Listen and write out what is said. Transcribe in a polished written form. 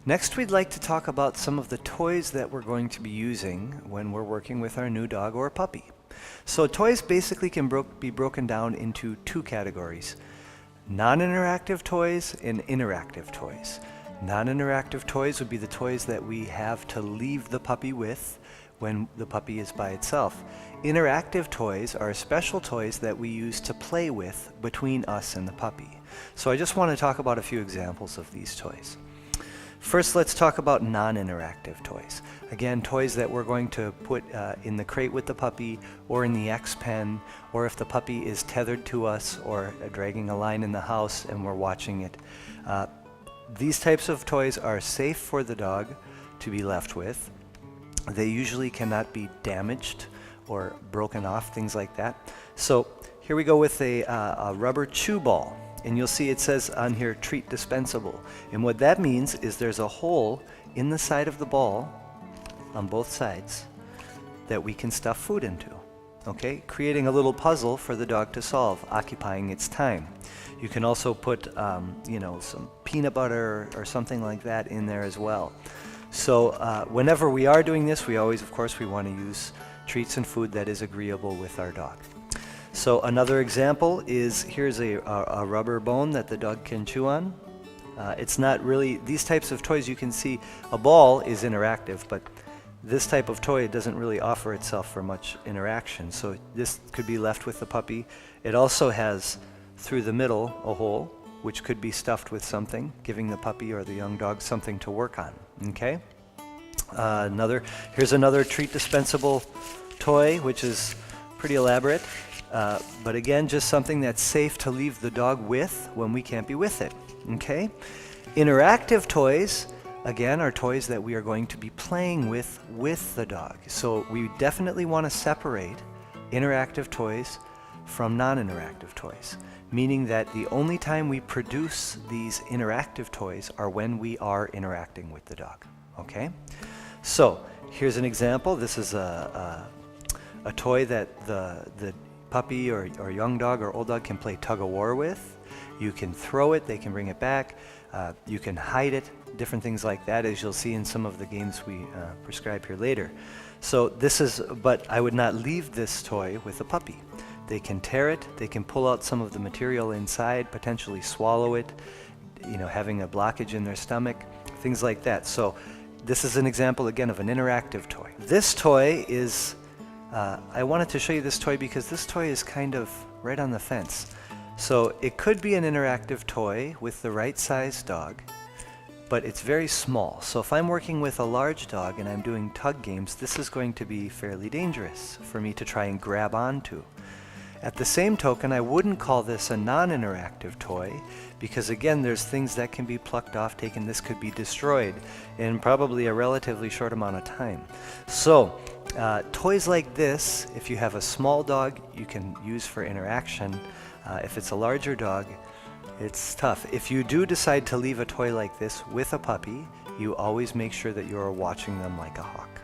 Next, we'd like to talk about some of the toys that we're going to be using when we're working with our new dog or puppy. So toys basically can be broken down into two categories: non-interactive toys and interactive toys. Non-interactive toys would be the toys that we have to leave the puppy with when the puppy is by itself. Interactive toys are special toys that we use to play with between us and the puppy. So I just want to talk about a few examples of these toys. First, let's talk about non-interactive toys. Again, toys that we're going to put in the crate with the puppy or in the X-pen, or if the puppy is tethered to us or dragging a line in the house and we're watching it. These types of toys are safe for the dog to be left with. They usually cannot be damaged or broken off, things like that. So here we go with a rubber chew ball. And you'll see it says on here, treat dispensable. And what that means is there's a hole in the side of the ball on both sides that we can stuff food into. Okay, creating a little puzzle for the dog to solve, occupying its time. You can also put, some peanut butter or something like that in there as well. So whenever we are doing this, we always, of course, we want to use treats and food that is agreeable with our dog. So another example is, here's a rubber bone that the dog can chew on. It's not really, these types of toys, you can see a ball is interactive, but this type of toy doesn't really offer itself for much interaction. So this could be left with the puppy. It also has, through the middle, a hole, which could be stuffed with something, giving the puppy or the young dog something to work on. Okay? Here's another treat dispensable toy, which is pretty elaborate. But again, just something that's safe to leave the dog with when we can't be with it. Okay? Interactive toys, again, are toys that we are going to be playing with the dog. So we definitely want to separate interactive toys from non-interactive toys, meaning that the only time we produce these interactive toys are when we are interacting with the dog. Okay? So here's an example. This is a toy that the puppy or young dog or old dog can play tug-of-war with. You can throw it, they can bring it back, you can hide it, different things like that, as you'll see in some of the games we prescribe here later. So but I would not leave this toy with a puppy. They can tear it, they can pull out some of the material inside, potentially swallow it, having a blockage in their stomach, things like that. So this is an example again of an interactive toy. This toy is I wanted to show you this toy because this toy is kind of right on the fence. So it could be an interactive toy with the right size dog, but it's very small. So if I'm working with a large dog and I'm doing tug games, this is going to be fairly dangerous for me to try and grab onto. At the same token, I wouldn't call this a non-interactive toy because again, there's things that can be plucked off, taken. This could be destroyed in probably a relatively short amount of time. So toys like this, if you have a small dog, you can use for interaction. If it's a larger dog, it's tough. If you do decide to leave a toy like this with a puppy, you always make sure that you are watching them like a hawk.